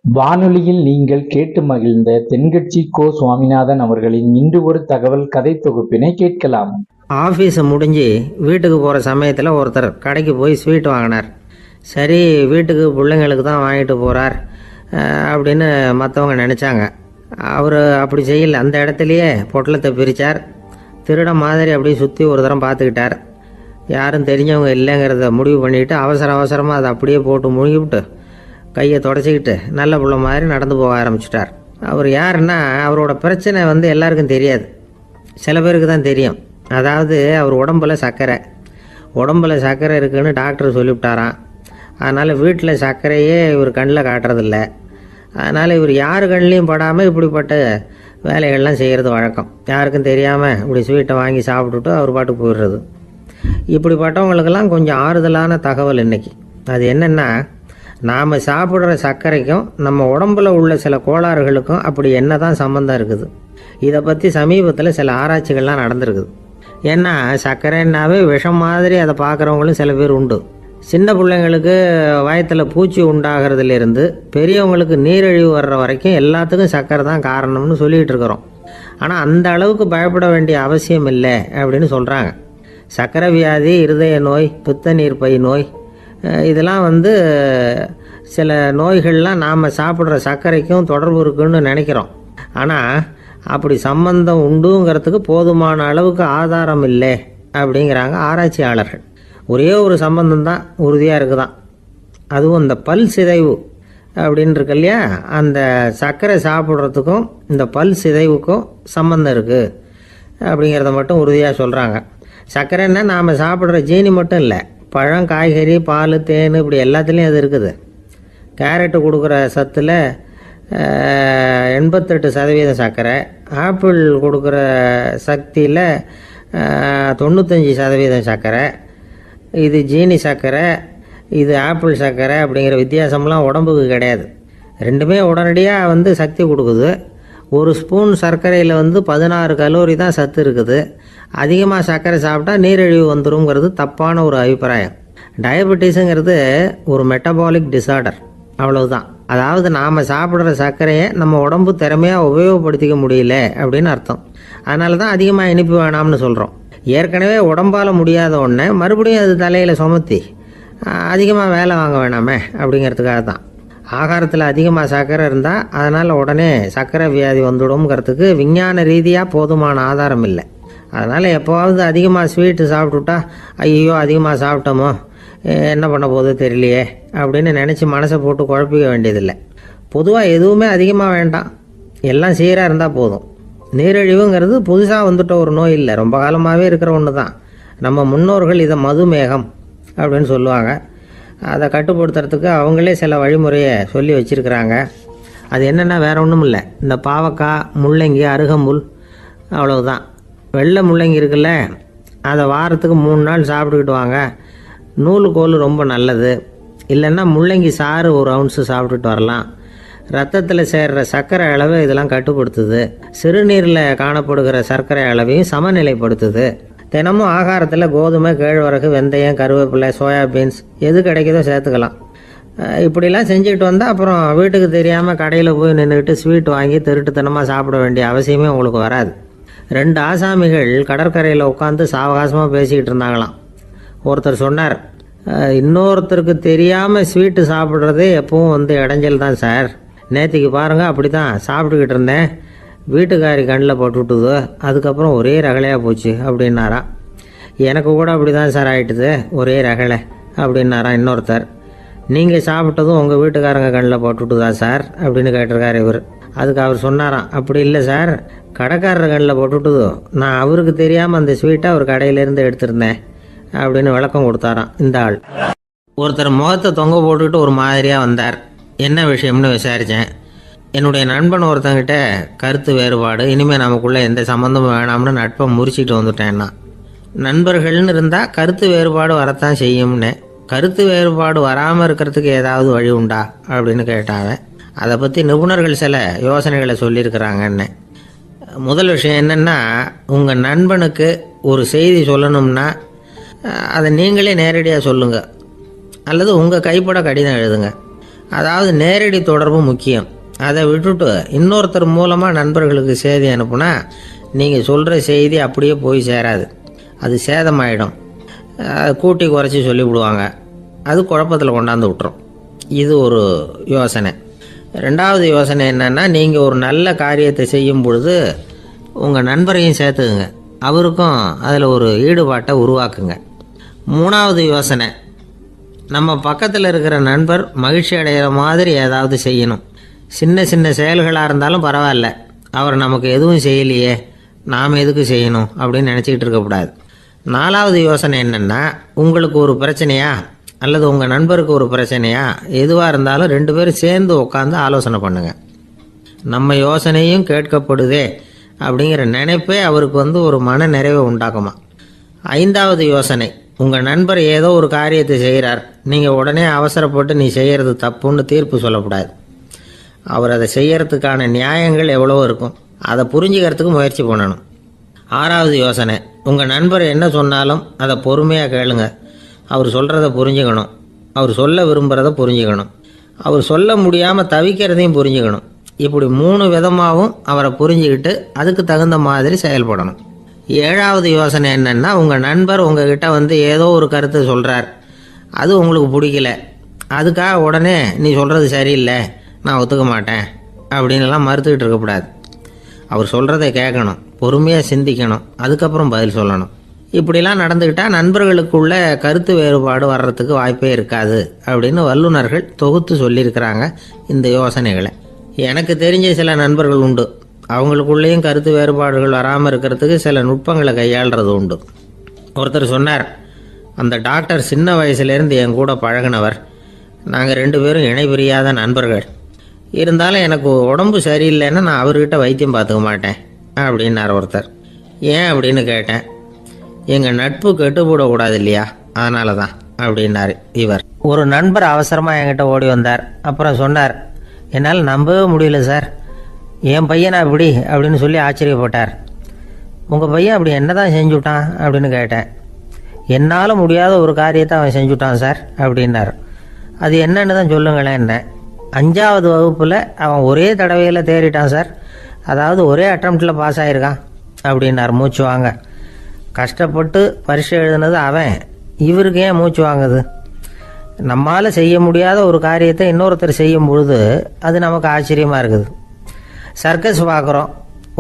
வானொலியில் நீங்கள் கேட்டு மகிழ்ந்த தென்கட்சி கோ. சுவாமிநாதன் அவர்களின் இன்று ஒரு தகவல் கதை தொகுப்பினை கேட்கலாம். ஆஃபீஸு முடிஞ்சு வீட்டுக்கு போகிற சமயத்தில் ஒருத்தர் கடைக்கு போய் ஸ்வீட் வாங்கினார். சரி, வீட்டுக்கு பிள்ளைங்களுக்கு தான் வாங்கிட்டு போகிறார் அப்படின்னு மற்றவங்க நினச்சாங்க. அவர் அப்படி செய்யலை. அந்த இடத்துலையே பொட்டலத்தை பிரித்தார். திருட மாதிரி அப்படியே சுற்றி ஒரு தரம் பார்த்துக்கிட்டார். யாரும் தெரிஞ்சவங்க இல்லைங்கிறத முடிவு பண்ணிவிட்டு அவசரமாக அதை அப்படியே போட்டு முழுங்கிவிட்டு கையை தொடச்சிக்கிட்டு நல்ல புள்ள மாதிரி நடந்து போக ஆரம்பிச்சிட்டார். அவர் யாருன்னா, அவரோட பிரச்சனை எல்லாருக்கும் தெரியாது, சில பேருக்கு தான் தெரியும். அதாவது அவர் உடம்பில் சர்க்கரை இருக்குதுன்னு டாக்டர் சொல்லிவிட்டாராம். அதனால் வீட்டில் சர்க்கரையே இவர் கண்ணில் காட்டுறதில்ல. அதனால் இவர் யார் கண்ணிலையும் படாமல் இப்படிப்பட்ட வேலைகள்லாம் செய்கிறது வழக்கம். யாருக்கும் தெரியாமல் இப்படி ஸ்வீட்டை வாங்கி சாப்பிட்டுட்டு அவர் பாட்டுக்கு போயிடுறது. இப்படிப்பட்டவங்களுக்கெல்லாம் கொஞ்சம் ஆறுதலான தகவல் இன்றைக்கி. அது என்னென்னா, நாம் சாப்பிட்ற சர்க்கரைக்கும் நம்ம உடம்பில் உள்ள சில கோளாறுகளுக்கும் அப்படி என்ன தான் சம்மந்தம் இருக்குது. இதை பற்றி சமீபத்தில் சில ஆராய்ச்சிகள்லாம் நடந்திருக்குது. ஏன்னா சர்க்கரைன்னாவே விஷம் மாதிரி அதை பார்க்குறவங்களும் சில பேர் உண்டு. சின்ன பிள்ளைங்களுக்கு வயத்தில் பூச்சி உண்டாகிறதுலேருந்து பெரியவங்களுக்கு நீரிழிவு வர்ற வரைக்கும் எல்லாத்துக்கும் சர்க்கரை தான் காரணம்னு சொல்லிகிட்டு இருக்கிறோம். ஆனால் அந்த அளவுக்கு பயப்பட வேண்டிய அவசியம் இல்லை அப்படின்னு சொல்கிறாங்க. சர்க்கரை வியாதி, இருதய நோய், பித்த நீர்ப்பை நோய், இதெல்லாம் சில நோய்கள்லாம் நாம் சாப்பிட்ற சர்க்கரைக்கும் தொடர்பு இருக்குன்னு நினைக்கிறோம். ஆனால் அப்படி சம்பந்தம் உண்டுங்கிறதுக்கு போதுமான அளவுக்கு ஆதாரம் இல்லை அப்படிங்கிறாங்க ஆராய்ச்சியாளர்கள். ஒரே ஒரு சம்பந்தம் தான் உறுதியாக இருக்குதான். அதுவும் இந்த பல் சிதைவு அப்படின்னு இருக்கு இல்லையா, அந்த சர்க்கரை சாப்பிட்றதுக்கும் இந்த பல் சிதைவுக்கும் சம்பந்தம் இருக்குது அப்படிங்கிறத மட்டும் உறுதியாக சொல்கிறாங்க. சர்க்கரைன்னா நாம் சாப்பிட்ற ஜீனி மட்டும் இல்லை, பழம், காய்கறி, பால், தேன், இப்படி எல்லாத்துலேயும் அது இருக்குது. கேரட்டு கொடுக்குற சத்தில் 88% சர்க்கரை, ஆப்பிள் கொடுக்குற சக்தியில் 95% சர்க்கரை. இது ஜீனி சர்க்கரை, இது ஆப்பிள் சர்க்கரை அப்படிங்கிற வித்தியாசம்லாம் உடம்புக்கு கிடையாது. ரெண்டுமே உடனடியாக சக்தி கொடுக்குது. ஒரு ஸ்பூன் சர்க்கரையில் 16 கலோரி தான் சத்து இருக்குது. அதிகமாக சர்க்கரை சாப்பிட்டா நீரிழிவு வந்துருங்கிறது தப்பான ஒரு அபிப்பிராயம். டயபெட்டிஸுங்கிறது ஒரு மெட்டபாலிக் டிசார்டர், அவ்வளவுதான். அதாவது நாம் சாப்பிட்ற சர்க்கரையை நம்ம உடம்பு திறமையாக உபயோகப்படுத்திக்க முடியல அப்படின்னு அர்த்தம். அதனால தான் அதிகமாக இனிப்பு வேணாம்னு சொல்கிறோம். ஏற்கனவே உடம்பால் முடியாத ஒன்றை மறுபடியும் அது தலையில் சுமத்தி அதிகமாக வேலை வாங்க வேணாமே அப்படிங்கிறதுக்காக தான். ஆகாரத்தில் அதிகமாக சர்க்கரை இருந்தால் அதனால் உடனே சர்க்கரை வியாதி வந்துடும்ங்கிறதுக்கு விஞ்ஞான ரீதியாக போதுமான ஆதாரம் இல்லை. அதனால் எப்போவாவது அதிகமாக ஸ்வீட்டு சாப்பிட்டுட்டா, ஐயோ அதிகமாக சாப்பிட்டோமோ, என்ன பண்ண போதோ தெரியலையே அப்படின்னு நினச்சி மனசை போட்டு குழப்பிக்க வேண்டியதில்லை. பொதுவாக எதுவுமே அதிகமாக வேண்டாம், எல்லாம் சீராக இருந்தால் போதும். நீரிழிவுங்கிறது புதுசாக வந்துட்ட ஒரு நோய் இல்லை, ரொம்ப காலமாகவே இருக்கிற ஒன்று தான். நம்ம முன்னோர்கள் இதை மதுமேகம் அப்படின்னு சொல்லுவாங்க. அதை கட்டுப்படுத்துறதுக்கு அவங்களே சில வழிமுறையை சொல்லி வச்சுருக்கிறாங்க. அது என்னென்னா வேறு ஒன்றும் இல்லை, இந்த பாவக்காய், முள்ளங்கி, அருகம்புல், அவ்வளவுதான். வெள்ளை முள்ளங்கி இருக்குல்ல, அதை வாரத்துக்கு 3 நாள் சாப்பிட்டுக்கிட்டு வாங்க. நூலுக்கோல் ரொம்ப நல்லது. இல்லைன்னா முள்ளங்கி சாறு 1 ounce சாப்பிட்டுட்டு வரலாம். ரத்தத்தில் சேர்கிற சர்க்கரை அளவு இதெல்லாம் கட்டுப்படுத்துது. சிறுநீரில் காணப்படுகிற சர்க்கரை அளவையும் சமநிலைப்படுத்துது. தினமும் ஆகாரத்தில் கோதுமை, கேழ்வரகு, வெந்தயம், கருவேப்பிலை, சோயாபீன்ஸ் எது கிடைக்குதோ சேர்த்துக்கலாம். இப்படிலாம் செஞ்சுக்கிட்டு வந்தால் அப்புறம் வீட்டுக்கு தெரியாமல் கடையில் போய் நின்றுக்கிட்டு ஸ்வீட் வாங்கி திருட்டுத்தனமாக சாப்பிட வேண்டிய அவசியமே உங்களுக்கு வராது. 2 ஆசாமிகள் கடற்கரையில் உட்காந்து சாவகாசமாக பேசிக்கிட்டு இருந்தாங்களாம். ஒருத்தர் சொன்னார், இன்னொருத்தருக்கு தெரியாமல் ஸ்வீட்டு சாப்பிட்றதே எப்பவும் இடைஞ்சல் தான் சார். நேற்றுக்கு பாருங்கள், அப்படி தான் சாப்பிட்டுக்கிட்டு இருந்தேன், வீட்டுக்காரி கண்ணில் போட்டுவிட்டுது, அதுக்கப்புறம் ஒரே ரகலையாக போச்சு அப்படின்னாராம். எனக்கு கூட அப்படி தான் சார் ஆகிட்டுது, ஒரே ரகலை அப்படின்னாராம் இன்னொருத்தர். நீங்கள் சாப்பிட்டதும் உங்கள் வீட்டுக்காரங்க கண்ணில் போட்டுவிட்டுதா சார் அப்படின்னு கேட்டிருக்காரு இவர். அதுக்கு அவர் சொன்னாராம், அப்படி இல்லை சார், கடைக்காரர் கண்ணில் போட்டுவிட்டுதோ, நான் அவருக்கு தெரியாமல் அந்த ஸ்வீட்டை அவர் கடையிலேருந்து எடுத்திருந்தேன் அப்படின்னு விளக்கம் கொடுத்தாராம் இந்த ஆள். ஒருத்தர் முகத்தை தொங்க போட்டுக்கிட்டு ஒரு மாதிரியாக வந்தார். என்ன விஷயம்னு விசாரித்தேன். என்னுடைய நண்பன் ஒருத்தங்கிட்ட கருத்து வேறுபாடு, இனிமேல் நமக்குள்ளே எந்த சம்மந்தமும் வேணாம்னு நட்பை முறிச்சிட்டு வந்துட்டேன்னா. நண்பர்கள்னு இருந்தால் கருத்து வேறுபாடு வரத்தான் செய்யும்னு. கருத்து வேறுபாடு வராமல் இருக்கிறதுக்கு ஏதாவது வழி உண்டா அப்படின்னு கேட்டாங்க. அதை பற்றி நிபுணர்கள் சில யோசனைகளை சொல்லியிருக்கிறாங்கன்னு. முதல் விஷயம் என்னென்னா, உங்கள் நண்பனுக்கு ஒரு செய்தி சொல்லணும்னா அதை நீங்களே நேரடியாக சொல்லுங்கள், அல்லது உங்கள் கைப்பட கடிதம் எழுதுங்க. அதாவது நேரடி தொடர்பு முக்கியம். அதை விட்டுட்டு இன்னொருத்தர் மூலமாக நண்பர்களுக்கு செய்தி அனுப்புனா நீங்கள் சொல்கிற செய்தி அப்படியே போய் சேராது, அது சேதமாயிடும். கூட்டி குறைச்சி சொல்லிவிடுவாங்க, அது குழப்பத்தில் கொண்டாந்து விட்டுரும். இது ஒரு யோசனை. ரெண்டாவது யோசனை என்னென்னா, நீங்கள் ஒரு நல்ல காரியத்தை செய்யும் பொழுது உங்கள் நண்பரையும் சேர்த்துக்குங்க, அவருக்கும் அதில் ஒரு ஈடுபாட்டை உருவாக்குங்க. மூணாவது யோசனை, நம்ம பக்கத்தில் இருக்கிற நண்பர் மகிழ்ச்சி அடைகிற மாதிரி ஏதாவது செய்யணும். சின்ன சின்ன செயல்களாக இருந்தாலும் பரவாயில்ல, அவர் நமக்கு எதுவும் செய்யலையே, நாம் எதுக்கு செய்யணும் அப்படின்னு நினச்சிக்கிட்டு இருக்கக்கூடாது. நாலாவது யோசனை என்னென்னா, உங்களுக்கு ஒரு பிரச்சனையா அல்லது உங்கள் நண்பருக்கு ஒரு பிரச்சனையா, எதுவாக இருந்தாலும் 2 பேரும் சேர்ந்து உட்காந்து ஆலோசனை பண்ணுங்கள். நம்ம யோசனையும் கேட்கப்படுதே அப்படிங்கிற நினைப்பே அவருக்கு ஒரு மன நிறைவை உண்டாக்குமா. 5வது யோசனை, உங்கள் நண்பர் ஏதோ ஒரு காரியத்தை செய்கிறார், நீங்கள் உடனே அவசரப்பட்டு நீ செய்கிறது தப்புன்னு தீர்ப்பு சொல்லக்கூடாது. அவர் அதை செய்யறதுக்கான நியாயங்கள் எவ்வளோ இருக்கும், அதை புரிஞ்சுக்கிறதுக்கு முயற்சி பண்ணணும். 6வது யோசனை, உங்கள் நண்பர் என்ன சொன்னாலும் அதை பொறுமையாக கேளுங்க. அவர் சொல்கிறத புரிஞ்சுக்கணும், அவர் சொல்ல விரும்புகிறத புரிஞ்சுக்கணும், அவர் சொல்ல முடியாமல் தவிக்கிறதையும் புரிஞ்சுக்கணும். இப்படி 3 விதமாகவும் அவரை புரிஞ்சுக்கிட்டு அதுக்கு தகுந்த மாதிரி செயல்படணும். 7வது யோசனை என்னென்னா, உங்கள் நண்பர் உங்ககிட்ட ஏதோ ஒரு கருத்தை சொல்கிறார், அது உங்களுக்கு பிடிக்கல, அதுக்காக உடனே நீ சொல்கிறது சரியில்லை, நான் ஒத்துக்க மாட்டேன் அப்படின்லாம் மறுத்துக்கிட்டு இருக்கக்கூடாது. அவர் சொல்கிறத கேட்கணும், பொறுமையாக சிந்திக்கணும், அதுக்கப்புறம் பதில் சொல்லணும். இப்படிலாம் நடந்துக்கிட்டால் நண்பர்களுக்குள்ள கருத்து வேறுபாடு வர்றதுக்கு வாய்ப்பே இருக்காது அப்படின்னு வல்லுநர்கள் தொகுத்து சொல்லியிருக்கிறாங்க இந்த யோசனைகளை. எனக்கு தெரிஞ்ச சில நண்பர்கள் உண்டு, அவங்களுக்குள்ளேயும் கருத்து வேறுபாடுகள் வராமல் இருக்கிறதுக்கு சில நுட்பங்களை கையாளுறது உண்டு. ஒருத்தர் சொன்னார், அந்த டாக்டர் சின்ன வயசுலேருந்து என் கூட பழகினவர், நாங்கள் 2 பேரும் இணை பிரியாத நண்பர்கள், இருந்தாலும் எனக்கு உடம்பு சரியில்லைன்னா நான் அவர்கிட்ட வைத்தியம் பார்த்துக்க மாட்டேன் அப்படின்னார் ஒருத்தர். ஏன் அப்படின்னு கேட்டேன். எங்கள் நட்பு கெட்டுப்படக்கூடாது இல்லையா, அதனால தான் அப்படின்னார் இவர். ஒரு நண்பர் அவசரமாக என்கிட்ட ஓடி வந்தார். அப்புறம் சொன்னார், என்னால் நம்பவே முடியல சார், என் பையனா இப்படி அப்படின்னு சொல்லி ஆச்சரியப்பட்டார். உங்கள் பையன் அப்படி என்ன தான் செஞ்சுட்டான் அப்படின்னு கேட்டேன். என்னால் முடியாத ஒரு காரியத்தை அவன் செஞ்சுட்டான் சார் அப்படின்னார். அது என்னன்னு தான் சொல்லுங்களேன். என்ன 5வது வகுப்பில் அவன் ஒரே தடவையில் தேறிட்டான் சார், அதாவது ஒரே அட்டம்ப்டில் பாஸ் ஆகிருக்கான் அப்படின்னார் மூச்சு வாங்க. கஷ்டப்பட்டு பரீட்சை எழுதுனது அவன், இவருக்கு ஏன் மூச்சு வாங்குது? நம்மால் செய்ய முடியாத ஒரு காரியத்தை இன்னொருத்தர் செய்யும் பொழுது அது நமக்கு ஆச்சரியமாக இருக்குது. சர்க்கஸ் பார்க்குறோம்,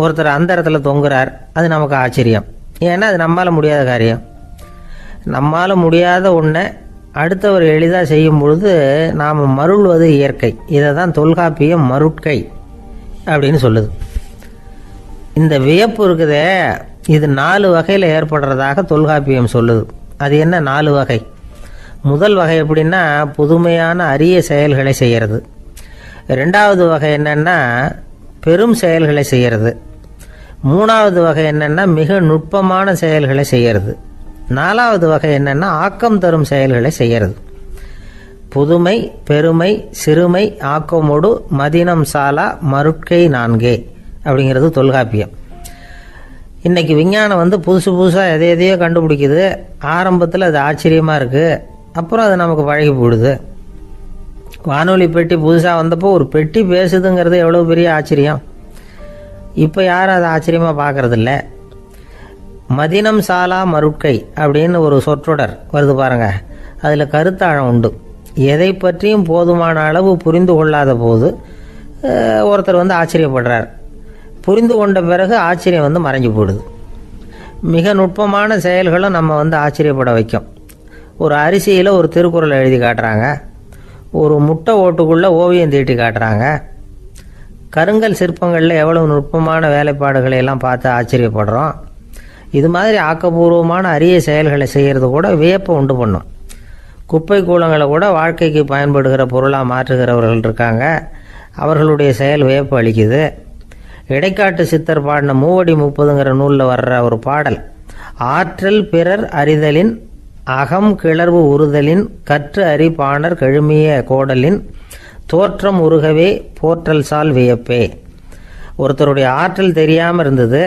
ஒருத்தர் அந்த இடத்துல தொங்குறார், அது நமக்கு ஆச்சரியம், ஏன்னா அது நம்மால் முடியாத காரியம். நம்மால் முடியாத ஒன்றை அடுத்தவர் எளிதாக செய்யும் பொழுது நாம் மருள்வது இயற்கை. இதை தான் தொல்காப்பியம் மருட்கை அப்படின்னு சொல்லுது. இந்த வியப்பு இருக்குதே, இது 4 வகையில் ஏற்படுறதாக தொல்காப்பியம் சொல்லுது. அது என்ன 4 வகை? முதல் வகை எப்படின்னா, புதுமையான அரிய செயல்களை செய்கிறது. 2வது வகை என்னென்னா பெரும் செயல்களை செய்கிறது. 3வது வகை என்னென்னா மிக நுட்பமான செயல்களை செய்கிறது. 4வது வகை என்னென்னா ஆக்கம் தரும் செயல்களை செய்கிறது. புதுமை, பெருமை, சிறுமை, ஆக்கமோடு மதினம் சாலா மருட்கை 4 அப்படிங்கிறது தொல்காப்பியம். இன்றைக்கி விஞ்ஞானம் புதுசு புதுசாக எதையோ கண்டுபிடிக்குது. ஆரம்பத்தில் அது ஆச்சரியமாக இருக்குது, அப்புறம் அது நமக்கு பழகி போடுது. வானொலி பெட்டி புதுசாக வந்தப்போ ஒரு பெட்டி பேசுதுங்கிறது எவ்வளோ பெரிய ஆச்சரியம். இப்போ யாரும் அதை ஆச்சரியமாக பார்க்குறதில்ல. மதினம் சாலா மருட்கை அப்படின்னு ஒரு சொற்றொடர் வருது பாருங்க, அதில் கருத்தாழம் உண்டு. எதை பற்றியும் போதுமான அளவு புரிந்து கொள்ளாத போது ஒருத்தர் ஆச்சரியப்படுறார். புரிந்து கொண்ட பிறகு ஆச்சரியம் மறைஞ்சு போடுது. மிக நுட்பமான செயல்களும் நம்ம ஆச்சரியப்பட வைக்கும். ஒரு அரிசியில் ஒரு திருக்குறள் எழுதி காட்டுறாங்க, ஒரு முட்டை ஓட்டுக்குள்ளே ஓவியம் தீட்டி காட்டுறாங்க. கருங்கல் சிற்பங்களில் எவ்வளவு நுட்பமான வேலைப்பாடுகளை எல்லாம் பார்த்து ஆச்சரியப்படுறோம். இது மாதிரி ஆக்கப்பூர்வமான அரிய செயல்களை செய்கிறது கூட வியப்பை உண்டு பண்ணும். குப்பை கூலங்களை கூட வாழ்க்கைக்கு பயன்படுகிற பொருளாக மாற்றுகிறவர்கள் இருக்காங்க, அவர்களுடைய செயல் வியப்பு அளிக்குது. இடைக்காட்டு சித்தர் பாடின 30 நூலில் வர்ற ஒரு பாடல், ஆற்றல் பிறர் அறிதலின் அகம் கிளர்வு உறுதலின் கற்று அறி பாணர் கழுமிய கோடலின் தோற்றம் உருகவே போற்றல் சால் வியப்பே. ஒருத்தருடைய ஆற்றல் தெரியாமல் இருந்தது,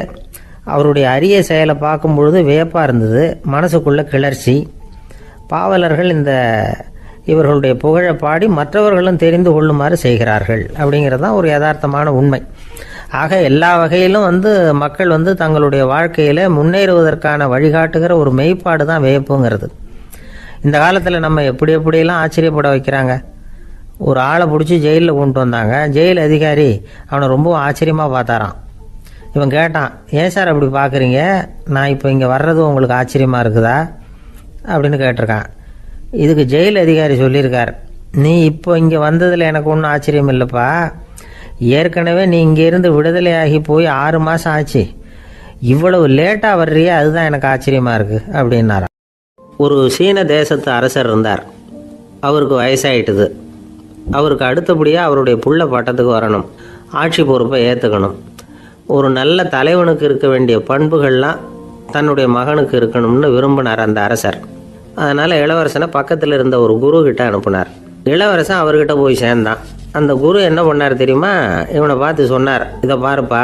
அவருடைய அரிய செயலை பார்க்கும் பொழுது வியப்பாக இருந்தது, மனசுக்குள்ள கிளர்ச்சி. பாவலர்கள் இந்த இவர்களுடைய புகழை பாடி மற்றவர்களும் தெரிந்து கொள்ளுமாறு செய்கிறார்கள் அப்படிங்கிறது தான் ஒரு யதார்த்தமான உண்மை. ஆக எல்லா வகையிலும் மக்கள் தங்களுடைய வாழ்க்கையில் முன்னேறுவதற்கான வழிகாட்டுகிற ஒரு மெய்ப்பாடு தான் வியப்புங்கிறது. இந்த காலத்தில் நம்ம எப்படியெல்லாம் ஆச்சரியப்பட வைக்கிறாங்க. ஒரு ஆளை பிடிச்சி ஜெயிலில் கொண்டு வந்தாங்க. ஜெயில் அதிகாரி அவனை ரொம்ப ஆச்சரியமாக பார்த்தாரான். இவன் கேட்டான், ஏன் சார் அப்படி பார்க்குறீங்க, நான் இப்போ இங்கே வர்றது உங்களுக்கு ஆச்சரியமாக இருக்குதா அப்படின்னு கேட்டிருக்கான். இதுக்கு ஜெயில் அதிகாரி சொல்லியிருக்கார், நீ இப்போ இங்கே வந்ததில் எனக்கு ஒன்றும் ஆச்சரியம் இல்லைப்பா, ஏற்கனவே நீ இங்கேருந்து விடுதலையாகி போய் 6 மாதம் ஆச்சு, இவ்வளவு லேட்டாக வர்றியே அதுதான் எனக்கு ஆச்சரியமாக இருக்குது அப்படின்னாராம். ஒரு சீன தேசத்து அரசர் இருந்தார். அவருக்கு வயசாயிட்டுது. அவருக்கு அடுத்தபடியாக அவருடைய புள்ள பட்டத்துக்கு வரணும், ஆட்சி பொறுப்பை ஏற்றுக்கணும். ஒரு நல்ல தலைவனுக்கு இருக்க வேண்டிய பண்புகள்லாம் தன்னுடைய மகனுக்கு இருக்கணும்னு விரும்பினார் அந்த அரசர். அதனால் இளவரசனை பக்கத்தில் இருந்த ஒரு குரு கிட்ட அனுப்புனார். இளவரசன் அவர்கிட்ட போய் சேர்ந்தான். அந்த குரு என்ன பண்ணார் தெரியுமா, இவனை பார்த்து சொன்னார், இதை பாருப்பா,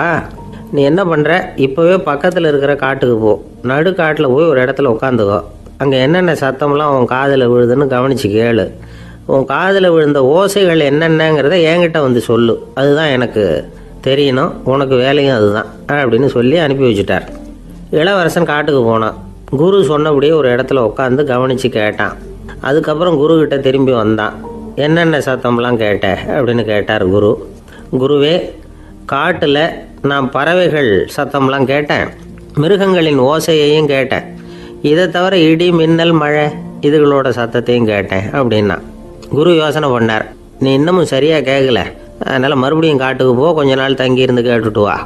நீ என்ன பண்ணுற, இப்போவே பக்கத்தில் இருக்கிற காட்டுக்கு போ, நடு காட்டில் போய் ஒரு இடத்துல உட்காந்துக்கோ, அங்கே என்னென்ன சத்தம்லாம் உன் காதில் விழுதுன்னு கவனித்து கேளு, உன் காதில் விழுந்த ஓசைகள் என்னென்னங்கிறத என்கிட்ட சொல்லு, அதுதான் எனக்கு தெரியணும், உனக்கு வேலையும் அதுதான் அப்படின்னு சொல்லி அனுப்பி வச்சுட்டார். இளவரசன் காட்டுக்கு போனான். குரு சொன்னபடியே ஒரு இடத்துல உட்காந்து கவனித்து கேட்டான். அதுக்கப்புறம் குருக்கிட்ட திரும்பி வந்தான். என்னென்ன சத்தம்லாம் கேட்ட அப்படின்னு கேட்டார் குரு. குருவே, காட்டில் நான் பறவைகள் சத்தம்லாம் கேட்டேன், மிருகங்களின் ஓசையையும் கேட்டேன், இதை தவிர இடி மின்னல் மழை இதுகளோட சத்தத்தையும் கேட்டேன் அப்படின்னா. குரு யோசனை பண்ணார், நீ இன்னமும் சரியாக கேட்கல, அதனால் மறுபடியும் காட்டுக்கு போ, கொஞ்ச நாள் தங்கியிருந்து கேட்டுட்டு வா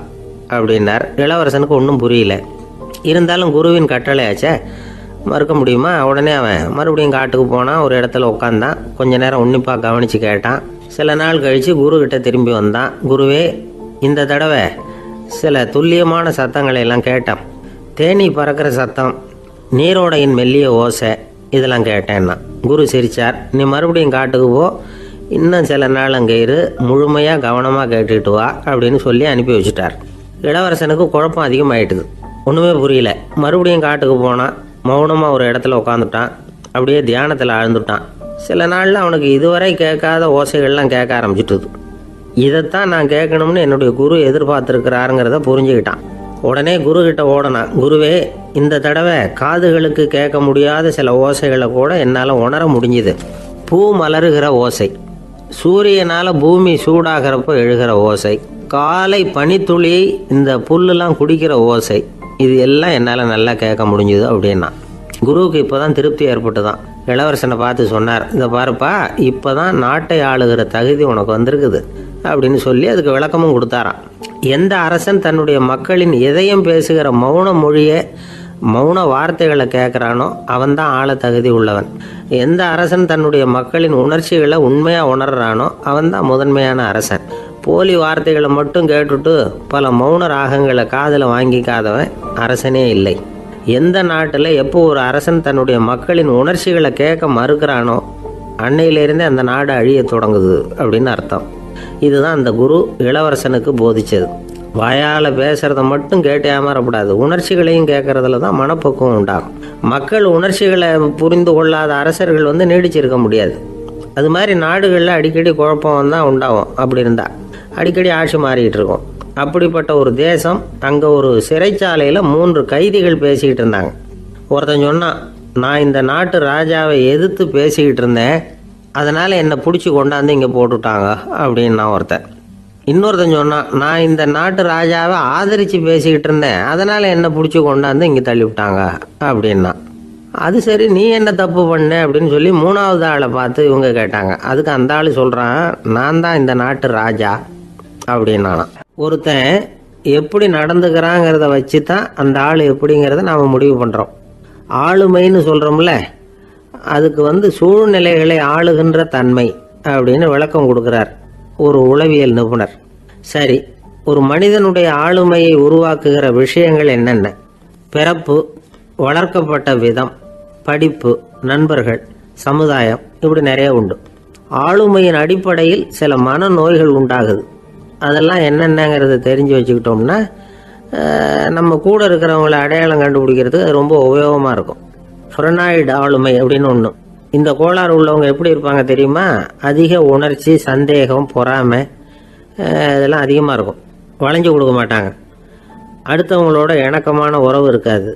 அப்படின்னார். இளவரசனுக்கு ஒன்றும் புரியல. இருந்தாலும் குருவின் கட்டளையாச்சே, மறுக்க முடியுமா? உடனே அவன் மறுபடியும் காட்டுக்கு போனான். ஒரு இடத்துல உட்காந்தான். கொஞ்ச நேரம் உன்னிப்பாக கவனித்து கேட்டான். சில நாள் கழித்து குருக்கிட்ட திரும்பி வந்தான். குருவே, இந்த தடவை சில துல்லியமான சத்தங்களை எல்லாம் கேட்டான். தேனி பறக்கிற சத்தம், நீரோடையின் மெல்லிய ஓசை, இதெல்லாம் கேட்டேன்னா. குரு சிரித்தார். நீ மறுபடியும் காட்டுக்கு போ, இன்னும் சில நாள் அங்கே இரு, முழுமையாக கவனமாக கேட்டுட்டு வா அப்படின்னு சொல்லி அனுப்பி வச்சுட்டார். இளவரசனுக்கு குழப்பம் அதிகமாயிட்டுது. ஒன்றுமே புரியல. மறுபடியும் காட்டுக்கு போனான். மௌனமாக ஒரு இடத்துல உட்காந்துட்டான். அப்படியே தியானத்தில் ஆழ்ந்துட்டான். சில நாளில் அவனுக்கு இதுவரை கேட்காத ஓசைகள்லாம் கேட்க ஆரம்பிச்சிட்டுது. இதைத்தான் நான் கேட்கணும்னு என்னுடைய குரு எதிர்பார்த்துருக்கிறாருங்கிறத புரிஞ்சுக்கிட்டான். உடனே குருக்கிட்ட ஓடனான். குருவே, இந்த தடவை காதுகளுக்கு கேட்க முடியாத சில ஓசைகளை கூட என்னால் உணர முடிஞ்சுது. பூ மலருகிற ஓசை, சூரியனால் பூமி சூடாகிறப்போ எழுகிற ஓசை, காலை பனித்துளி இந்த புல்லுலாம் குடிக்கிற ஓசை, இது எல்லாம் என்னால் நல்லா கேட்க முடிஞ்சுது அப்படின்னா. குருவுக்கு இப்போ தான் திருப்தி ஏற்பட்டு தான். இளவரசனை பார்த்து சொன்னார், இதை பாருப்பா, இப்போ தான் நாட்டை ஆளுகிற தகுதி உனக்கு வந்திருக்குது அப்படின்னு சொல்லி அதுக்கு விளக்கமும் கொடுத்தாராம். எந்த அரசன் தன்னுடைய மக்களின் இதயம் பேசுகிற மௌன மொழியை, மௌன வார்த்தைகளை கேட்குறானோ அவன்தான் ஆள தகுதி உள்ளவன். எந்த அரசன் தன்னுடைய மக்களின் உணர்ச்சிகளை உண்மையாக உணர்றானோ அவன்தான் முதன்மையான அரசன். போலி வார்த்தைகளை மட்டும் கேட்டுட்டு பல மௌன ராகங்களை காதில் வாங்கிக்காதவன் அரசனே இல்லை. எந்த நாட்டில் எப்போ ஒரு அரசன் தன்னுடைய மக்களின் உணர்ச்சிகளை கேட்க மறுக்கிறானோ அன்னையிலேருந்தே அந்த நாடு அழிய தொடங்குது அப்படின்னு அர்த்தம். இதுதான் அந்த குரு இளவரசனுக்கு போதிச்சது. வாயால் பேசுகிறத மட்டும் கேட்டு ஏமாறக்கூடாது, உணர்ச்சிகளையும் கேட்கறதுல தான் மனப்பக்குவம் உண்டாகும். மக்கள் உணர்ச்சிகளை புரிந்து கொள்ளாத அரசர்கள் நீடிச்சிருக்க முடியாது. அது மாதிரி நாடுகளில் அடிக்கடி குழப்பம் தான் உண்டாகும். அப்படி இருந்தால் அடிக்கடி ஆட்சி மாறிக்கிட்டு இருக்கும். அப்படிப்பட்ட ஒரு தேசம், அங்கே ஒரு சிறைச்சாலையில் 3 கைதிகள் பேசிக்கிட்டு இருந்தாங்க. ஒருத்தன் சொன்னான், நான் இந்த நாட்டு ராஜாவை எதிர்த்து பேசிக்கிட்டு இருந்தேன், அதனால் என்னை பிடிச்சி கொண்டாந்து இங்கே போட்டுட்டாங்க அப்படின்னா ஒருத்தன். இன்னொருத்தன் சொன்னான், நான் இந்த நாட்டு ராஜாவை ஆதரித்து பேசிக்கிட்டு இருந்தேன், அதனால் என்னை பிடிச்சி கொண்டாந்து இங்கே தள்ளிவிட்டாங்க அப்படின்னா. அது சரி, நீ என்ன தப்பு பண்ண அப்படின்னு சொல்லி 3வது ஆளை பார்த்து இவங்க கேட்டாங்க. அதுக்கு அந்த ஆள் சொல்கிறான், நான் தான் இந்த நாட்டு ராஜா அப்படின்னானா. ஒருத்தன் எப்படி நடந்துக்கிறாங்கிறத வச்சு தான் அந்த ஆள் எப்படிங்கிறத நாம் முடிவு பண்ணுறோம். ஆளுமைன்னு சொல்கிறோம்ல, அதுக்கு சூழ்நிலைகளை ஆளுகின்ற தன்மை அப்படின்னு விளக்கம் கொடுக்குறார் ஒரு உளவியல் நிபுணர். சரி, ஒரு மனிதனுடைய ஆளுமையை உருவாக்குகிற விஷயங்கள் என்னென்ன? பிறப்பு, வளர்க்கப்பட்ட விதம், படிப்பு, நண்பர்கள், சமுதாயம், இப்படி நிறைய உண்டு. ஆளுமையின் அடிப்படையில் சில மனநோய்கள் உண்டாகுது. அதெல்லாம் என்னென்னங்கிறத தெரிஞ்சு வச்சுக்கிட்டோம்னா நம்ம கூட இருக்கிறவங்கள அடையாளம் கண்டுபிடிக்கிறதுக்கு அது ரொம்ப உபயோகமாக இருக்கும். ஃப்ரெனாய்டு ஆளுமை அப்படின்னு ஒன்று. இந்த கோளாறு உள்ளவங்க எப்படி இருப்பாங்க தெரியுமா? அதிக உணர்ச்சி, சந்தேகம், பொறாமை இதெல்லாம் அதிகமாக இருக்கும். வளைஞ்சு கொடுக்க மாட்டாங்க. அடுத்தவங்களோட இணக்கமான உறவு இருக்காது.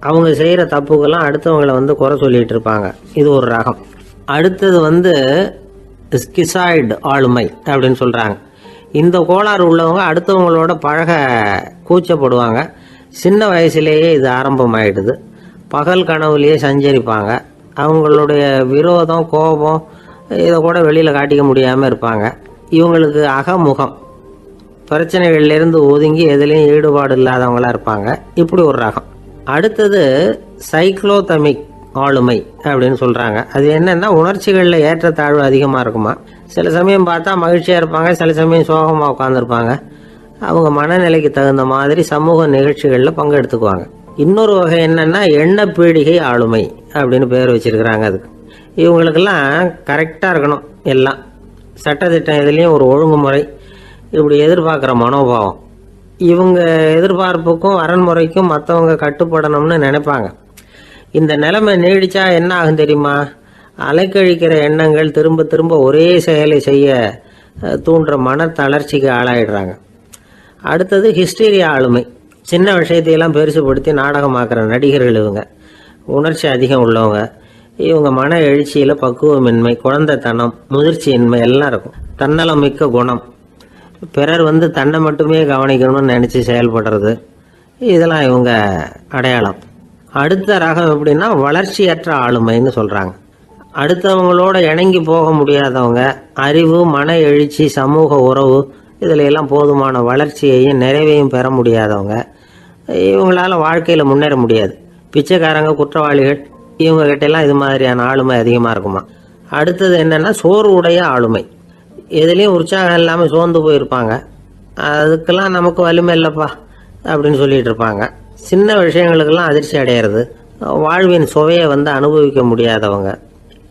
அவங்க செய்கிற தப்புக்கெல்லாம் அடுத்தவங்களை குறை சொல்லிகிட்டு இருப்பாங்க. இது ஒரு ரகம். அடுத்தது ஸ்கிசாய்டு ஆளுமை அப்படின்னு சொல்கிறாங்க. இந்த கோளாறு உள்ளவங்க அடுத்தவங்களோட பழக கூச்சப்படுவாங்க. சின்ன வயசுலேயே இது ஆரம்பமாயிடுது. பகல் கனவுலேயே சஞ்சரிப்பாங்க. அவங்களுடைய விரோதம், கோபம் இதை கூட வெளியில் காட்டிக்க முடியாமல் இருப்பாங்க. இவங்களுக்கு அகமுகம், பிரச்சனைகள்லேருந்து ஒதுங்கி எதுலேயும் ஈடுபாடு இல்லாதவங்களாக இருப்பாங்க. இப்படி ஒரு ரகம். அடுத்தது சைக்ளோதமிக் ஆளுமை அப்படின்னு சொல்கிறாங்க. அது என்னென்னா, உணர்ச்சிகளில் ஏற்றத்தாழ்வு அதிகமாக இருக்குமா. சில சமயம் பார்த்தா மகிழ்ச்சியாக இருப்பாங்க, சில சமயம் சோகமாக உட்காந்துருப்பாங்க. அவங்க மனநிலைக்கு தகுந்த மாதிரி சமூக நிகழ்ச்சிகளில் பங்கெடுத்துக்குவாங்க. இன்னொரு வகை என்னென்னா எண்ணப்பீடிகை ஆளுமை அப்படின்னு பேர் வச்சிருக்கிறாங்க. அதுக்கு இவங்களுக்கெல்லாம் கரெக்டாக இருக்கணும். எல்லாம் சட்டத்திட்டம் இதுலேயும் ஒரு ஒழுங்குமுறை, இப்படி எதிர்பார்க்குற மனோபாவம். இவங்க எதிர்பார்ப்புக்கும் அரண்முறைக்கும் மற்றவங்க கட்டுப்படணும்னு நினைப்பாங்க. இந்த நிலைமை நீடிச்சா என்ன ஆகும் தெரியுமா? அலைக்கழிக்கிற எண்ணங்கள் திரும்ப திரும்ப ஒரே செயலை செய்ய தூண்டுற மன தளர்ச்சிக்கு ஆளாயிடுறாங்க. அடுத்தது ஹிஸ்டீரியா ஆளுமை. சின்ன விஷயத்தையெல்லாம் பெருசுபடுத்தி நாடகமாக்குற நடிகர்கள் இவங்க. உணர்ச்சி அதிகம் உள்ளவங்க. இவங்க மன எழுச்சியில் பக்குவமின்மை, குழந்தைத்தனம், முதிர்ச்சியின்மை எல்லாம் இருக்கும். தன்னலம் மிக்க குணம். பிறர் தன்னை மட்டுமே கவனிக்கணும்னு நினச்சி செயல்படுறது, இதெல்லாம் இவங்க அடையாளம். அடுத்த ரகம் எப்படின்னா வளர்ச்சியற்ற ஆளுமைன்னு சொல்கிறாங்க. அடுத்தவங்களோட இணங்கி போக முடியாதவங்க. அறிவு, மன எழுச்சி, சமூக உறவு இதில் எல்லாம் போதுமான வளர்ச்சியையும் நிறைவையும் பெற முடியாதவங்க. இவங்களால வாழ்க்கையில் முன்னேற முடியாது. பிச்சைக்காரங்க, குற்றவாளிகள் இவங்ககிட்டெல்லாம் இது மாதிரியான ஆளுமை அதிகமாக இருக்குமா. அடுத்தது என்னென்னா சோர்வுடைய ஆளுமை. எதுலேயும் உற்சாகம் இல்லாமல் சோர்ந்து போயிருப்பாங்க. அதுக்கெல்லாம் நமக்கு வலிமை இல்லைப்பா அப்படின்னு சொல்லிட்டு இருப்பாங்க. சின்ன விஷயங்களுக்கெல்லாம் அதிர்ச்சி அடையிறது. வாழ்வின் சுவையை அனுபவிக்க முடியாதவங்க.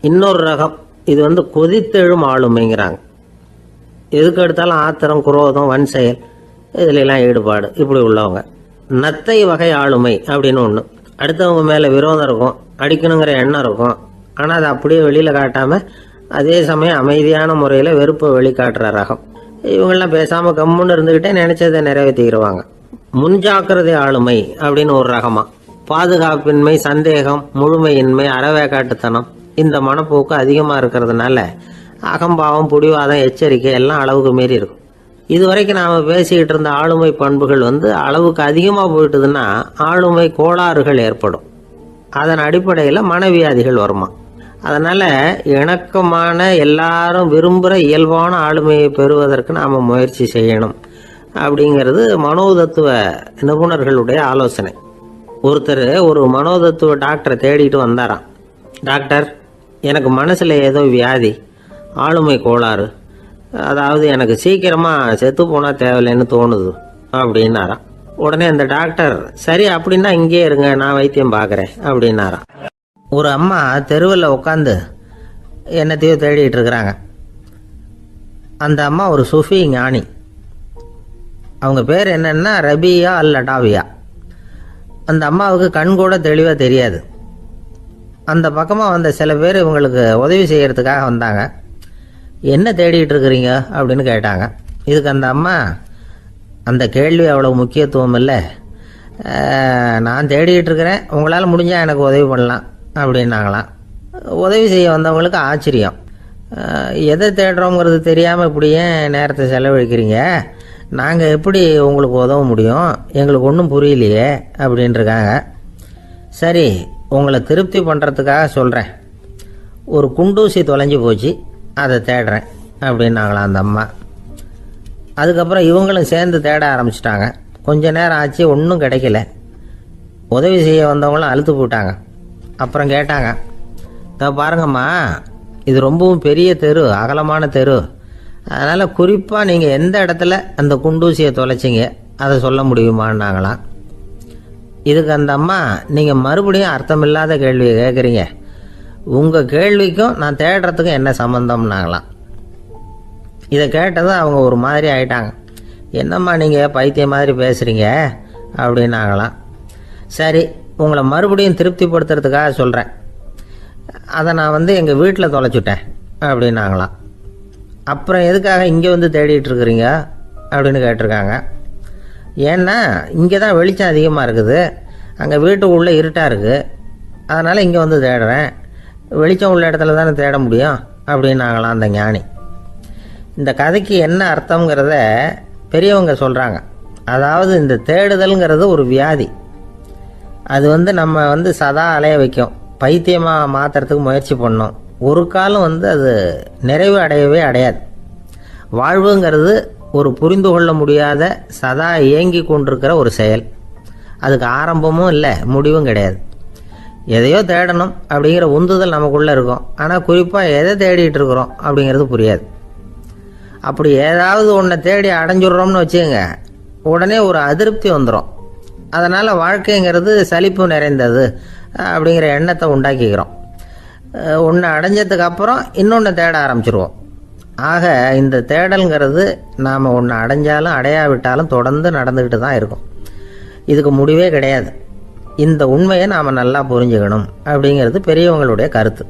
இன்னொரு ரகம் இது கொதித்தெழும் ஆளுமைங்கிறாங்க. எதுக்கு எடுத்தாலும் ஆத்திரம், குரோதம், வன் செயல் இதுலெல்லாம் ஈடுபாடு, இப்படி உள்ளவங்க. நத்தை வகை ஆளுமை அப்படின்னு ஒன்று. அடுத்தவங்க மேலே விரோதம் இருக்கும், அடிக்கணுங்கிற எண்ணம் இருக்கும். ஆனால் அதை அப்படியே வெளியில் காட்டாமல் அதே சமயம் அமைதியான முறையில் வெறுப்பை வெளிக்காட்டுற ரகம். இவங்கெல்லாம் பேசாமல் கம்முன்னு இருந்துக்கிட்டே நினைச்சதை நிறைவேற்றிக்கிடுவாங்க. முன்ஜாக்கிரதை ஆளுமை அப்படின்னு ஒரு ரகமா. பாதுகாப்பின்மை, சந்தேகம், முழுமையின்மை, அறவேக்காட்டுத்தனம் இந்த மனப்போக்கு அதிகமாக இருக்கிறதுனால அகம்பாவம், புடிவாதம், எச்சரிக்கை எல்லாம் அளவுக்கு மீறி இருக்கும். இதுவரைக்கும் நாம் பேசிக்கிட்டு இருந்த ஆளுமை பண்புகள் அளவுக்கு அதிகமாக போயிட்டுதுன்னா ஆளுமை கோளாறுகள் ஏற்படும். அதன் அடிப்படையில் மனவியாதிகள் வருமா. அதனால் இணக்கமான, எல்லாரும் விரும்புகிற இயல்பான ஆளுமையை பெறுவதற்கு நாம் முயற்சி செய்யணும் அப்படிங்கிறது மனோதத்துவ நிபுணர்களுடைய ஆலோசனை. ஒருத்தர் ஒரு மனோதத்துவ டாக்டரை தேடிட்டு வந்தாராம். டாக்டர், எனக்கு மனசில் ஏதோ வியாதி, ஆளுமை கோளாறு, அதாவது எனக்கு சீக்கிரமாக செத்து போனால் தேவையில்லைன்னு தோணுது அப்படின்னாராம். உடனே அந்த டாக்டர், சரி அப்படின்னா இங்கே இருங்க, நான் வைத்தியம் பார்க்குறேன் அப்படின்னாராம். ஒரு அம்மா தெருவில் உட்காந்து என்னத்தையோ தேடிட்டு இருக்கிறாங்க. அந்த அம்மா ஒரு சுஃபி ஞானி. அவங்க பேர் என்னன்னா ரபியா அல் அடாவியா. அந்த அம்மாவுக்கு கண் கூட தெளிவாக தெரியாது. அந்த பக்கமாக வந்த சில பேர் இவங்களுக்கு உதவி செய்கிறதுக்காக வந்தாங்க. என்ன தேடிட்டு இருக்கிறீங்க அப்படின்னு கேட்டாங்க. இதுக்கு அந்த அம்மா, அந்த கேள்வி அவ்வளோ முக்கியத்துவம் இல்லை, நான் தேடிட்டு இருக்கிறேன், உங்களால் முடிஞ்சால் எனக்கு உதவி பண்ணலாம் அப்படின்னாங்களாம். உதவி செய்ய வந்தவங்களுக்கு ஆச்சரியம். எதை தேடுறோங்கிறது தெரியாமல் இப்படி ஏன் நேரத்தை செலவழிக்கிறீங்க, நாங்கள் எப்படி உங்களுக்கு உதவ முடியும், எங்களுக்கு ஒன்றும் புரியலையே அப்படின்ட்டுருக்காங்க. சரி, உங்களை திருப்தி பண்ணுறதுக்காக சொல்கிறேன், ஒரு குண்டூசி தொலைஞ்சி போச்சு, அதை தேடுறேன் அப்படின்னாங்களாம் அந்த அம்மா. அதுக்கப்புறம் இவங்களும் சேர்ந்து தேட ஆரம்பிச்சிட்டாங்க. கொஞ்ச நேரம் ஆச்சு, ஒன்றும் கிடைக்கல. உதவி செய்ய வந்தவங்களும் அழுத்து போட்டாங்க. அப்புறம் கேட்டாங்க, பாருங்கம்மா, இது ரொம்பவும் பெரிய தெரு, அகலமான தெரு, அதனால் குறிப்பாக நீங்கள் எந்த இடத்துல அந்த குண்டூசியை தொலைச்சிங்க அதை சொல்ல முடியுமான்னாங்களாம். இதுக்கு அந்த அம்மா, நீங்கள் மறுபடியும் அர்த்தமில்லாத கேள்வியை கேட்குறீங்க, உங்கள் கேள்விக்கும் நான் தேடுறதுக்கும் என்ன சம்மந்தம்னாங்களாம். இதை கேட்டதும் அவங்க ஒரு மாதிரி ஆயிட்டாங்க. என்னம்மா நீங்கள் பைத்தியம் மாதிரி பேசுகிறீங்க அப்படின்னாங்களாம். சரி, உங்களை மறுபடியும் திருப்திப்படுத்துறதுக்காக சொல்கிறேன், அதை நான் வந்து எங்கள் வீட்டில் தொலைச்சுட்டேன் அப்படின்னாங்களாம். அப்புறம் எதுக்காக இங்கே வந்து தேடிட்டு இருக்கிறீங்க அப்படின்னு கேட்டிருக்காங்க. ஏன்னா இங்கே தான் வெளிச்சம் அதிகமாக இருக்குது, அங்கே வீட்டுக்குள்ளே இருட்டாக இருக்குது, அதனால் இங்கே வந்து தேடுறேன், வெளிச்சம் உள்ள இடத்துல தானே தேட முடியும் அப்படின்னாங்களாம் அந்த ஞானி. இந்த கதைக்கு என்ன அர்த்தங்கிறத பெரியவங்க சொல்கிறாங்க. அதாவது இந்த தேடுதல்ங்கிறது ஒரு வியாதி. அது வந்து நம்ம வந்து சதா அலைய வைக்கும், பைத்தியமாக மாற்றுறதுக்கு முயற்சி பண்ணோம். ஒரு காலம் வந்து அது நிறைவு அடையவே அடையாது. வாழ்வுங்கிறது ஒரு புரிந்து கொள்ள முடியாத சதா இயங்கி கொண்டிருக்கிற ஒரு செயல். அதுக்கு ஆரம்பமும் இல்லை, முடிவும் கிடையாது. எதையோ தேடணும் அப்படிங்கிற உந்துதல் நமக்குள்ளே இருக்கும், ஆனால் குறிப்பாக எதை தேடிட்டு இருக்கிறோம் அப்படிங்கிறது புரியாது. அப்படி ஏதாவது ஒன்றை தேடி அடைஞ்சிடுறோம்னு வச்சுக்கோங்க, உடனே ஒரு அதிருப்தி வந்துடும். அதனால் வாழ்க்கைங்கிறது சலிப்பு நிறைந்தது அப்படிங்கிற எண்ணத்தை உண்டாக்கிக்கிறோம். ஒன்று அடைஞ்சதுக்கு அப்புறம் இன்னொன்று தேட ஆரம்பிச்சிருவோம். ஆக இந்த தேடல்ங்கிறது நாம் ஒன்று அடைஞ்சாலும் அடையாவிட்டாலும் தொடர்ந்து நடந்துக்கிட்டு தான் இருக்கும். இதுக்கு முடிவே கிடையாது. இந்த உண்மையை நாம் நல்லா புரிஞ்சுக்கணும் அப்படிங்கிறது பெரியவங்களுடைய கருத்து.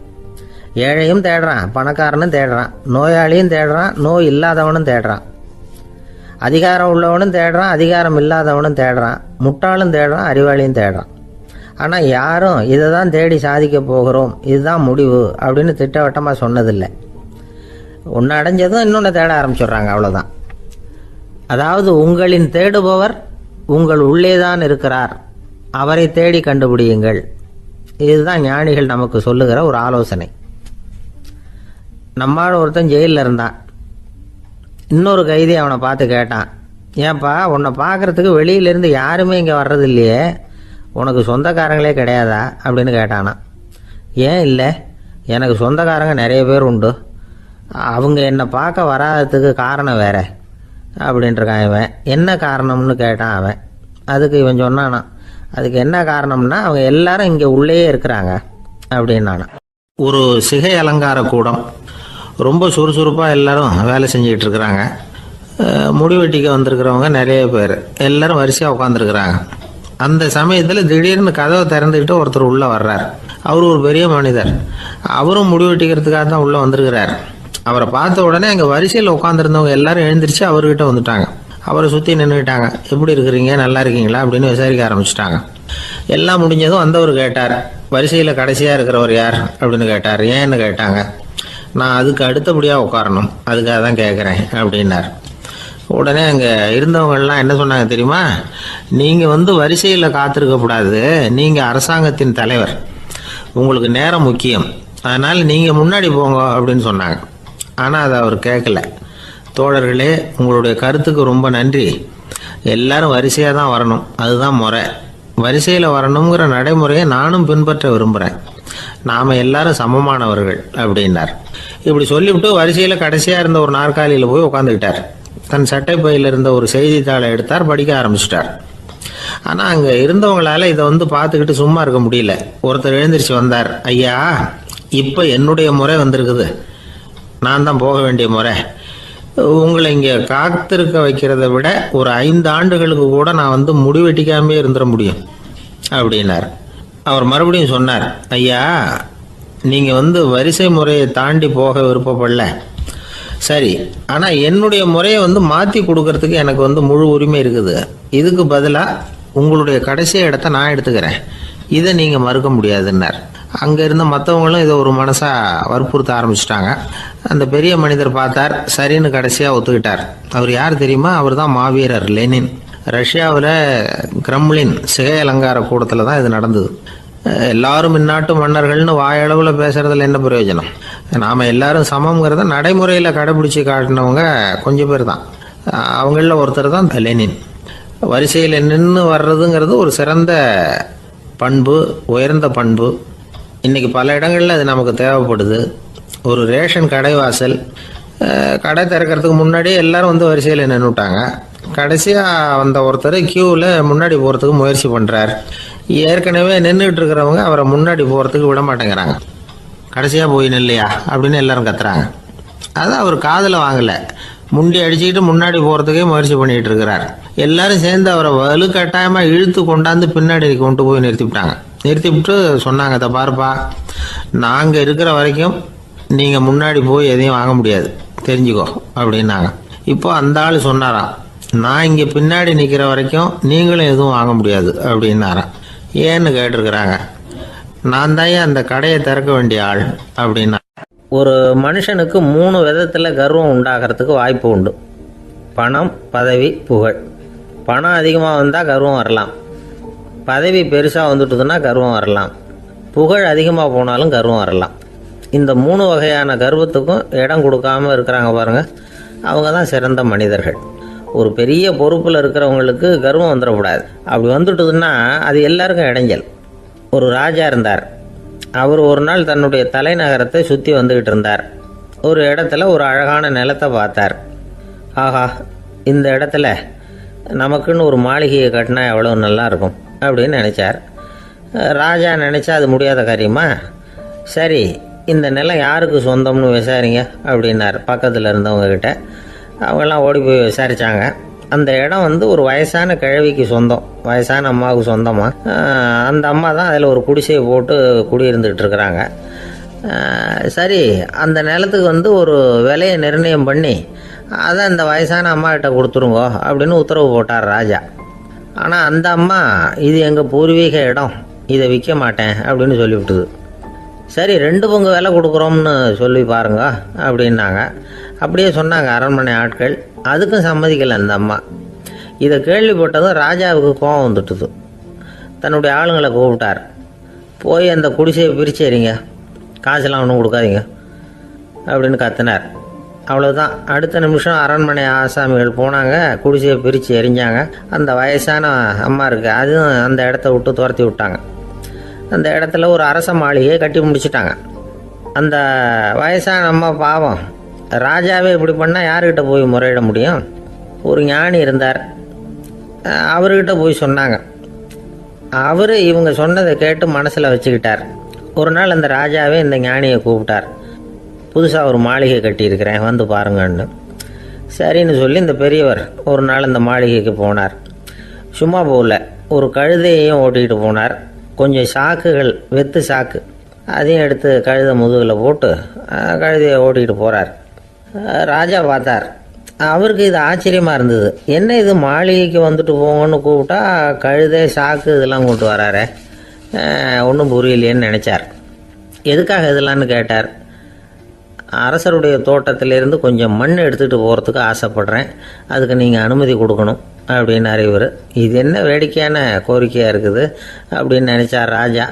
ஏழையும் தேடுறான், பணக்காரனும் தேடுறான், நோயாளியும் தேடுறான், நோய் இல்லாதவனும் தேடுறான், அதிகாரம் உள்ளவனும் தேடுறான், அதிகாரம் இல்லாதவனும் தேடுறான், முட்டாளும் தேடுறான், அறிவாளியும் தேடுறான். ஆனால் யாரும் இதை தான் தேடி சாதிக்க போகிறோம், இதுதான் முடிவு அப்படின்னு திட்டவட்டமாக சொன்னதில்லை. ஒன்று அடைஞ்சதும் இன்னொன்று தேட ஆரம்பிச்சிடுறாங்க, அவ்வளோதான். அதாவது உங்களின் தேடுபவர் உங்கள் உள்ளே தான் இருக்கிறார், அவரை தேடி கண்டுபிடியுங்கள். இதுதான் ஞானிகள் நமக்கு சொல்லுகிற ஒரு ஆலோசனை. நம்மால் ஒருத்தன் ஜெயிலில் இருந்தான். இன்னொரு கைதி அவனை பார்த்து கேட்டான், ஏன்பா உன்னை பார்க்குறதுக்கு வெளியிலேருந்து யாருமே இங்கே வர்றது இல்லையே, உனக்கு சொந்தக்காரங்களே கிடையாதா அப்படின்னு கேட்டானா. ஏன் இல்லை, எனக்கு சொந்தக்காரங்க நிறைய பேர் உண்டு, அவங்க என்னை பார்க்க வராததுக்கு காரணம் வேற அப்படின்ட்டுருக்கான் இவன். என்ன காரணம்னு கேட்டான் அவன். அதுக்கு இவன் சொன்னானா, அதுக்கு என்ன காரணம்னா அவங்க எல்லாரும் இங்கே உள்ளேயே இருக்கிறாங்க அப்படின்னானா. ஒரு சிகை அலங்கார கூடம், ரொம்ப சுறுசுறுப்பாக எல்லாரும் வேலை செஞ்சுக்கிட்டு இருக்கிறாங்க. முடிவெட்டிக்க வந்திருக்கிறவங்க நிறைய பேர், எல்லாரும் வரிசையாக உட்காந்துருக்குறாங்க. அந்த சமயத்தில் திடீர்னு கதவை திறந்துக்கிட்டு ஒருத்தர் உள்ளே வர்றார். அவர் ஒரு பெரிய மனிதர், அவரும் முடிவெட்டிக்கிறதுக்காக தான் உள்ளே வந்திருக்கிறார். அவரை பார்த்த உடனே அங்கே வரிசையில் உட்காந்துருந்தவங்க எல்லாரும் எழுந்திரிச்சு அவர்கிட்ட வந்துட்டாங்க. அவரை சுற்றி நின்றுக்கிட்டாங்க. எப்படி இருக்கிறீங்க, நல்லா இருக்கீங்களா அப்படின்னு விசாரிக்க ஆரம்பிச்சிட்டாங்க. எல்லாம் முடிஞ்சதும் வந்தவர் கேட்டார், வரிசையில் கடைசியாக இருக்கிறவர் யார் அப்படின்னு கேட்டார். ஏன்னு கேட்டாங்க. நான் அதுக்கு அடுத்தபடியாக உட்காரணும், அதுக்காக தான் கேட்குறேன் அப்படின்னார். உடனே அங்கே இருந்தவங்கெல்லாம் என்ன சொன்னாங்க தெரியுமா, நீங்கள் வந்து வரிசையில் காத்திருக்கக்கூடாது, நீங்கள் அரசாங்கத்தின் தலைவர், உங்களுக்கு நேரம் முக்கியம், அதனால் நீங்கள் முன்னாடி போங்க அப்படின்னு சொன்னாங்க. ஆனால் அதை அவர் கேட்கல. தோழர்களே, உங்களுடைய கருத்துக்கு ரொம்ப நன்றி, எல்லாரும் வரிசையாக தான் வரணும், அதுதான் முறை, வரிசையில் வரணுங்கிற நடைமுறையை நானும் பின்பற்ற விரும்புகிறேன், நாம் எல்லாரும் சமமானவர்கள் அப்படின்னார். இப்படி சொல்லிவிட்டு வரிசையில் கடைசியாக இருந்த ஒரு நாற்காலியில் போய் உட்காந்துக்கிட்டார். தன் சட்டை பையில் இருந்த ஒரு செய்தித்தாளை எடுத்தார், படிக்க ஆரம்பிச்சிட்டார். ஆனால் அங்கே இருந்தவங்களால இதை வந்து பார்த்துக்கிட்டு சும்மா இருக்க முடியல. ஒருத்தர் எழுந்திரிச்சு வந்தார். ஐயா, இப்போ என்னுடைய முறை வந்திருக்குது, நான் தான் போக வேண்டிய முறை, உங்களை இங்கே காத்திருக்க வைக்கிறத விட ஒரு 5 ஆண்டுகளுக்கு கூட நான் வந்து முடிவெட்டிக்காமே இருந்துட முடியும் அப்படின்னார். அவர் மறுபடியும் சொன்னார், ஐயா, நீங்கள் வந்து வரிசை முறையை தாண்டி போக விருப்பப்படல, சரி, ஆனால் என்னுடைய முறையை வந்து மாற்றி கொடுக்கறதுக்கு எனக்கு வந்து முழு உரிமை இருக்குது, இதுக்கு பதிலாக உங்களுடைய கடைசி இடத்த நான் எடுத்துக்கிறேன், இதை நீங்கள் மறுக்க முடியாதுன்னார். அங்கே இருந்த மற்றவங்களும் இதை ஒரு மனசாக வற்புறுத்த ஆரம்பிச்சிட்டாங்க. அந்த பெரிய மனிதர் பார்த்தார், சரின்னு கடைசியாக ஒத்துக்கிட்டார். அவர் யார் தெரியுமா, அவர் தான் மாவீரர் லெனின். ரஷ்யாவில் கிரெம்ளின் சிகை அலங்கார கூடத்தில் தான் இது நடந்தது. எல்லாரும் இந்நாட்டு மன்னர்கள்னு வாயளவில் பேசுறதுல என்ன பிரயோஜனம், நாம் எல்லாரும் சமங்கிறத நடைமுறையில் கடைபிடிச்சி காட்டினவங்க கொஞ்சம் பேர் தான். அவங்களில் ஒருத்தர் தான் லெனின். வரிசையில் நின்று வர்றதுங்கிறது ஒரு சிறந்த பண்பு, உயர்ந்த பண்பு. இன்றைக்கி பல இடங்களில் அது நமக்கு தேவைப்படுது. ஒரு ரேஷன் கடைவாசல், கடை திறக்கிறதுக்கு முன்னாடியே எல்லாரும் வந்து வரிசையில் நின்றுட்டாங்க. கடைசியாக வந்த ஒருத்தர் கியூவில் முன்னாடி போகிறதுக்கு முயற்சி பண்ணுறார். ஏற்கனவே நின்றுட்டு இருக்கிறவங்க அவரை முன்னாடி போகிறதுக்கு விட மாட்டேங்கிறாங்க. கடைசியாக போய் நில்லையா அப்படின்னு எல்லாரும் கத்துறாங்க. அதை அவர் காதில் வாங்கலை. முண்டி அடிச்சுக்கிட்டு முன்னாடி போகிறதுக்கே முயற்சி பண்ணிகிட்டு இருக்கிறார். எல்லாரும் சேர்ந்து அவரை வலுக்கட்டாயமாக இழுத்து கொண்டாந்து பின்னாடி கொண்டு போய் நிறுத்திவிட்டாங்க. நிறுத்திவிட்டு சொன்னாங்க, இதை பாருப்பா, நாங்கள் இருக்கிற வரைக்கும் நீங்கள் முன்னாடி போய் எதையும் வாங்க முடியாது, தெரிஞ்சுக்கோ அப்படின்னாங்க. இப்போ அந்த ஆள் சொன்னாராம், நான் இங்கே பின்னாடி நிற்கிற வரைக்கும் நீங்களும் எதுவும் வாங்க முடியாது அப்படின்னாராம். ஏன்னு கேட்டிருக்கிறாங்க. நான் தான் அந்த கடையை திறக்க வேண்டிய ஆள் அப்படின்னா. ஒரு மனுஷனுக்கு 3 விதத்தில் கர்வம் உண்டாகிறதுக்கு வாய்ப்பு உண்டு. பணம், பதவி, புகழ். பணம் அதிகமாக வந்தால் கர்வம் வரலாம், பதவி பெருசாக வந்துட்டுதுன்னா கர்வம் வரலாம், புகழ் அதிகமாக போனாலும் கர்வம் வரலாம். இந்த 3 வகையான கர்வத்துக்கும் இடம் கொடுக்காமல் இருக்கிறாங்க பாருங்கள், அவங்க தான் சிறந்த மனிதர்கள். ஒரு பெரிய பொறுப்பில் இருக்கிறவங்களுக்கு கர்வம் வந்துடக்கூடாது. அப்படி வந்துட்டுதுன்னா அது எல்லாருக்கும் இடைஞ்சல். ஒரு ராஜா இருந்தார். அவர் ஒரு நாள் தன்னுடைய தலைநகரத்தை சுற்றி வந்துக்கிட்டு இருந்தார். ஒரு இடத்துல ஒரு அழகான நிலத்தை பார்த்தார். ஆஹா, இந்த இடத்துல நமக்குன்னு ஒரு மாளிகையை கட்டினா எவ்வளோ நல்லா இருக்கும் அப்படின்னு நினச்சார். ராஜா நினச்சா அது முடியாத காரியமா? சரி, இந்த நிலம் யாருக்கு சொந்தம்னு விசாரிங்க அப்படின்னார் பக்கத்தில் இருந்தவங்கக்கிட்ட. அவங்கெல்லாம் ஓடி போய் விசாரித்தாங்க. அந்த இடம் ஒரு வயசான கிழவிக்கு சொந்தம், வயசான அம்மாவுக்கு சொந்தமாக. அந்த அம்மா தான் அதில் ஒரு குடிசையை போட்டு குடியிருந்துகிட்டு இருக்கிறாங்க. சரி, அந்த நிலத்துக்கு ஒரு விலையை நிர்ணயம் பண்ணி அதை அந்த வயசான அம்மாக்கிட்ட கொடுத்துருங்கோ அப்படின்னு உத்தரவு போட்டார் ராஜா. ஆனால் அந்த அம்மா, இது எங்கள் பூர்வீக இடம், இதை விற்க மாட்டேன் அப்படின்னு சொல்லிவிட்டுது. சரி, 2 பங்கு விலை கொடுக்குறோம்னு சொல்லி பாருங்க அப்படின்னாங்க. அப்படியே சொன்னாங்க அரண்மனை ஆட்கள். அதுக்கும் சம்மதிக்கலை அந்த அம்மா. இதை கேள்விப்பட்டதும் ராஜாவுக்கு கோபம் வந்துட்டுது. தன்னுடைய ஆளுங்களை கூப்பிட்டார். போய் அந்த குடிசையை பிரித்து எறிங்க, காசெல்லாம் ஒன்றும் கொடுக்காதீங்க அப்படின்னு கத்தினார். அவ்வளோதான். அடுத்த நிமிஷம் அரண்மனை ஆசாமிகள் போனாங்க, குடிசையை பிரித்து எறிஞ்சாங்க. அந்த வயசான அம்மா இருக்கு, அதுவும் அந்த இடத்த விட்டு துரத்தி விட்டாங்க. அந்த இடத்துல ஒரு அரச மாளிகையை கட்டி முடிச்சிட்டாங்க. அந்த வயசான அம்மா பாவம், ராஜாவே இப்படி பண்ணால் யாருக்கிட்ட போய் முறையிட முடியும்? ஒரு ஞானி இருந்தார், அவர்கிட்ட போய் சொன்னாங்க. அவர் இவங்க சொன்னதை கேட்டு மனசில் வச்சுக்கிட்டார். ஒரு நாள் அந்த ராஜாவே இந்த ஞானியை கூப்பிட்டார். புதுசாக ஒரு மாளிகை கட்டியிருக்கிறேன், வந்து பாருங்கன்னு. சரின்னு சொல்லி இந்த பெரியவர் ஒரு நாள் இந்த மாளிகைக்கு போனார். சும்மா போகல, ஒரு கழுதையையும் ஓட்டிக்கிட்டு போனார். கொஞ்சம் சாக்குகள், வெத்து சாக்கு, அதையும் எடுத்து கழுதை முதுகில் போட்டு கழுதையை ஓட்டிக்கிட்டு போகிறார். ராஜா பார்த்தார். அவருக்கு இது ஆச்சரியமாக இருந்தது. என்ன இது, மாளிகைக்கு வந்துட்டு போங்கன்னு கூப்பிட்டா கழுதை, சாக்கு இதெல்லாம் கொண்டு வராரு, ஒன்றும் புரியலையேன்னு நினச்சார். எதுக்காக இதெல்லாம்னு கேட்டார். அரசருடைய தோட்டத்திலேருந்து கொஞ்சம் மண் எடுத்துகிட்டு போகிறதுக்கு ஆசைப்பட்றேன், அதுக்கு நீங்கள் அனுமதி கொடுக்கணும் அப்படின்னாரு இவர். இது என்ன வேடிக்கையான கோரிக்கையாக இருக்குது அப்படின்னு நினச்சார் ராஜா.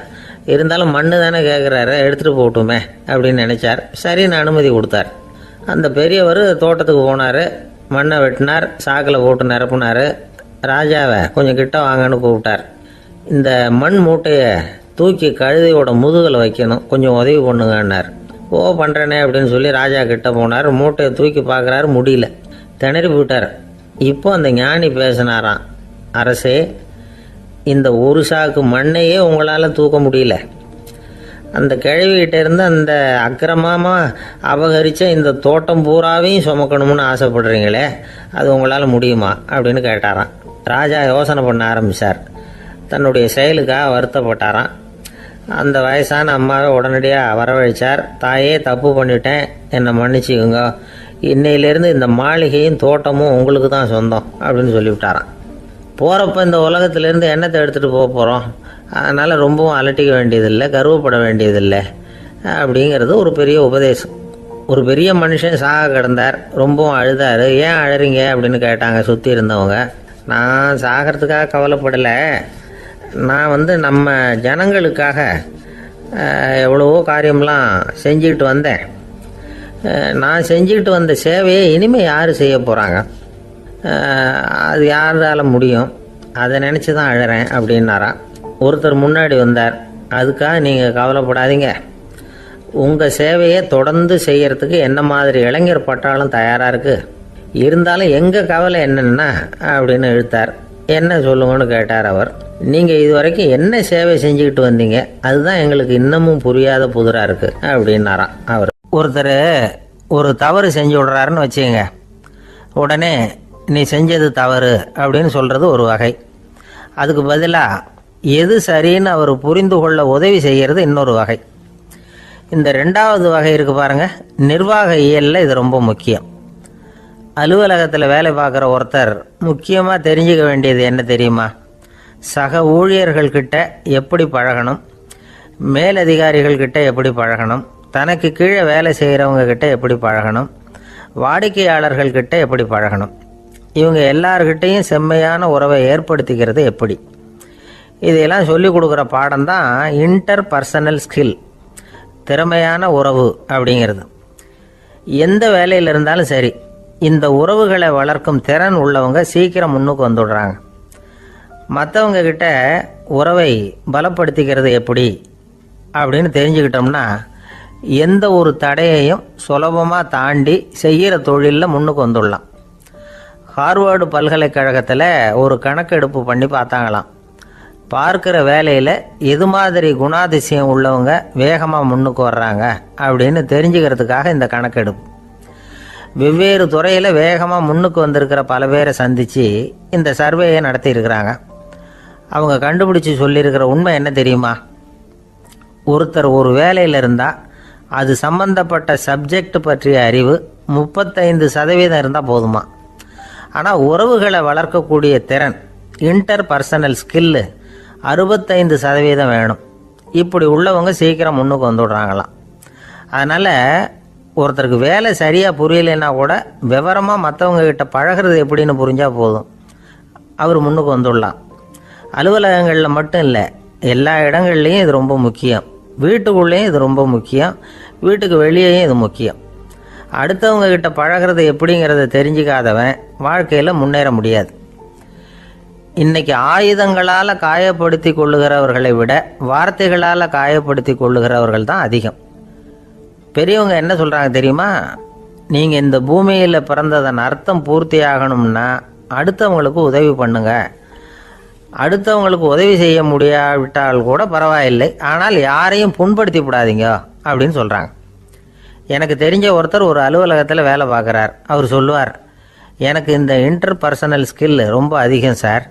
இருந்தாலும் மண் தானே கேட்குறாரு, எடுத்துகிட்டு போகட்டுமே அப்படின்னு நினச்சார். சரின்னு அனுமதி கொடுத்தார். அந்த பெரியவர் தோட்டத்துக்கு போனார், மண்ணை வெட்டினார், சாக்கில் போட்டு நிரப்புனார். ராஜாவை கொஞ்சம் கிட்ட வாங்கன்னு கூப்பிட்டார். இந்த மண் மூட்டையை தூக்கி கழுதையோட முதுகில் வைக்கணும், கொஞ்சம் உதவி பண்ணுங்கன்னார். ஓ, பண்ணுறேனே அப்படின்னு சொல்லி ராஜா கிட்ட போனார். மூட்டையை தூக்கி பார்க்குறாரு, முடியல, திணறி போயிட்டார். இப்போ அந்த ஞானி பேசினாராம். அரசே, இந்த ஒரு சாக்கு மண்ணையே உங்களால் தூக்க முடியல, அந்த கிழவிகிட்ட இருந்து அந்த அக்கிரமமாக அபகரித்த இந்த தோட்டம் பூராவையும் சுமக்கணும்னு ஆசைப்படுறீங்களே, அது உங்களால் முடியுமா அப்படின்னு கேட்டாராம். ராஜா யோசனை பண்ண ஆரம்பித்தார். தன்னுடைய செயலுக்காக வருத்தப்பட்டாராம். அந்த வயசான அம்மாவை உடனடியாக வரவழைச்சார். தாயே, தப்பு பண்ணிட்டேன், என்னை மன்னிச்சுக்குங்க, இன்னையிலேருந்து இந்த மாளிகையும் தோட்டமும் உங்களுக்கு தான் சொந்தம் அப்படின்னு சொல்லிவிட்டாராம். போகிறப்ப இந்த உலகத்திலேருந்து எண்ணத்தை எடுத்துகிட்டு போக போகிறோம், அதனால் ரொம்பவும் அலட்டிக்க வேண்டியதில்லை, கர்வப்பட வேண்டியதில்லை அப்படிங்கிறது ஒரு பெரிய உபதேசம். ஒரு பெரிய மனுஷன் சாக கிடந்தார், ரொம்பவும் அழுதார். ஏன் அழறீங்க அப்படின்னு கேட்டாங்க சுற்றி இருந்தவங்க. நான் சாகிறதுக்காக கவலைப்படலை, நான் நம்ம ஜனங்களுக்காக எவ்வளவோ காரியம்லாம் செஞ்சுக்கிட்டு வந்தேன். நான் செஞ்சுக்கிட்டு வந்த சேவையை இனிமேல் யார் செய்ய போகிறாங்க, அது யாரால் முடியும், அதை நினச்சி தான் அழறேன் அப்படின்னாராம். ஒருத்தர் முன்னாடி வந்தார். அதுக்காக நீங்கள் கவலைப்படாதீங்க, உங்கள் சேவையை தொடர்ந்து செய்கிறதுக்கு என்ன மாதிரி இளைஞர் பட்டாலும் தயாராக இருக்குது, இருந்தாலும் எங்கள் கவலை என்னென்னா அப்படின்னு இழுத்தார். என்ன சொல்லுங்கன்னு கேட்டார் அவர். நீங்கள் இது வரைக்கும் என்ன சேவை செஞ்சுக்கிட்டு வந்தீங்க, அதுதான் எங்களுக்கு இன்னமும் புரியாத புதிராக இருக்குது அப்படின்னாராம் அவர். ஒருத்தர் ஒரு தவறு செஞ்சு விடுறாருன்னு வச்சுக்கோங்க, உடனே நீ செஞ்சது தவறு அப்படின்னு சொல்கிறது ஒரு வகை. அதுக்கு பதிலாக எது சரின்னு அவர் புரிந்து கொள்ள உதவி செய்கிறது இன்னொரு வகை. இந்த ரெண்டாவது வகை இருக்குது பாருங்கள், நிர்வாக இயலில் இது ரொம்ப முக்கியம். அலுவலகத்தில் வேலை பார்க்குற ஒருத்தர் முக்கியமாக தெரிஞ்சுக்க வேண்டியது என்ன தெரியுமா? சக ஊழியர்கள்கிட்ட எப்படி பழகணும், மேலதிகாரிகள்கிட்ட எப்படி பழகணும், தனக்கு கீழே வேலை செய்கிறவங்க கிட்ட எப்படி பழகணும், வாடிக்கையாளர்கள்கிட்ட எப்படி பழகணும், இவங்க எல்லார்கிட்டையும் செம்மையான உறவை ஏற்படுத்திக்கிறது எப்படி, இதையெல்லாம் சொல்லிக் கொடுக்குற பாடம் தான் இன்டர் பர்சனல் ஸ்கில், திறமையான உறவு அப்படிங்கிறது. எந்த வேலையில் இருந்தாலும் சரி, இந்த உறவுகளை வளர்க்கும் திறன் உள்ளவங்க சீக்கிரம் முன்னுக்கு வந்துடுறாங்க. மற்றவங்க கிட்ட உறவை பலப்படுத்திக்கிறது எப்படி அப்படின்னு தெரிஞ்சுக்கிட்டோம்னா எந்த ஒரு தடையையும் சுலபமாக தாண்டி செய்கிற தொழிலில் முன்னுக்கு வந்துடலாம். ஹார்வர்டு பல்கலைக்கழகத்தில் ஒரு கணக்கெடுப்பு பண்ணி பார்த்தாங்களாம். பார்க்குற வேலையில் எது மாதிரி குணாதிசயம் உள்ளவங்க வேகமாக முன்னுக்கு வர்றாங்க அப்படின்னு தெரிஞ்சுக்கிறதுக்காக இந்த கணக்கெடுப்பு. வெவ்வேறு துறையில் வேகமாக முன்னுக்கு வந்திருக்கிற பல பேரை சந்தித்து இந்த சர்வேயை நடத்தியிருக்கிறாங்க. அவங்க கண்டுபிடிச்சி சொல்லியிருக்கிற உண்மை என்ன தெரியுமா? ஒருத்தர் ஒரு வேலையில் இருந்தால் அது சம்பந்தப்பட்ட சப்ஜெக்ட் பற்றிய அறிவு 35% இருந்தால் போதுமா. ஆனால் உறவுகளை வளர்க்கக்கூடிய திறன், இன்டர் பர்சனல் ஸ்கில்லு 65% வேணும். இப்படி உள்ளவங்க சீக்கிரம் முன்னுக்கு வந்துவிடுறாங்களாம். அதனால் ஒருத்தருக்கு வேலை சரியாக புரியலைன்னா கூட விவரமாக மற்றவங்க கிட்ட பழகிறது எப்படின்னு புரிஞ்சால் போதும், அவர் முன்னுக்கு வந்துடலாம். அலுவலகங்களில் மட்டும் இல்லை, எல்லா இடங்கள்லையும் இது ரொம்ப முக்கியம். வீட்டுக்குள்ளேயும் இது ரொம்ப முக்கியம், வீட்டுக்கு வெளியேயும் இது முக்கியம். அடுத்தவங்க கிட்ட பழகிறது எப்படிங்கிறத தெரிஞ்சிக்காதவன் வாழ்க்கையில் முன்னேற முடியாது. இன்றைக்கி ஆயுதங்களால் காயப்படுத்தி கொள்ளுகிறவர்களை விட வார்த்தைகளால் காயப்படுத்தி கொள்ளுகிறவர்கள் தான் அதிகம். பெரியவங்க என்ன சொல்கிறாங்க தெரியுமா? நீங்கள் இந்த பூமியில் பிறந்ததன் அர்த்தம் பூர்த்தி ஆகணும்னா அடுத்தவங்களுக்கு உதவி பண்ணுங்க. அடுத்தவங்களுக்கு உதவி செய்ய முடியாவிட்டால் கூட பரவாயில்லை, ஆனால் யாரையும் புண்படுத்தி விடாதீங்க அப்படின்னு சொல்கிறாங்க. எனக்கு தெரிஞ்ச ஒருத்தர் ஒரு அலுவலகத்தில் வேலை பார்க்குறார். அவர் சொல்லுவார், எனக்கு இந்த இன்டர் பர்சனல் ஸ்கில் ரொம்ப அதிகம் சார்.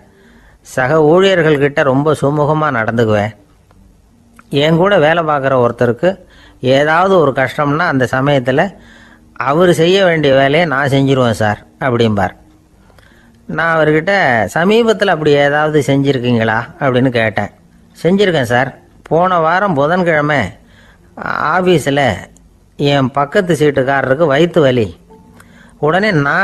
சக ஊழியர்கள்கிட்ட ரொம்ப சுமூகமாக நடந்துக்குவேன். என் கூட வேலை பார்க்குற ஒருத்தருக்கு ஏதாவது ஒரு கஷ்டம்னா அந்த சமயத்தில் அவர் செய்ய வேண்டிய வேலையை நான் செஞ்சிருவேன் சார் அப்படிம்பார். நான் அவர்கிட்ட சமீபத்தில் அப்படி ஏதாவது செஞ்சுருக்கீங்களா அப்படின்னு கேட்டேன். செஞ்சுருக்கேன் சார். போன வாரம் புதன்கிழமை ஆஃபீஸில் என் பக்கத்து சீட்டுக்காரருக்கு வயிற்று வலி. உடனே நான்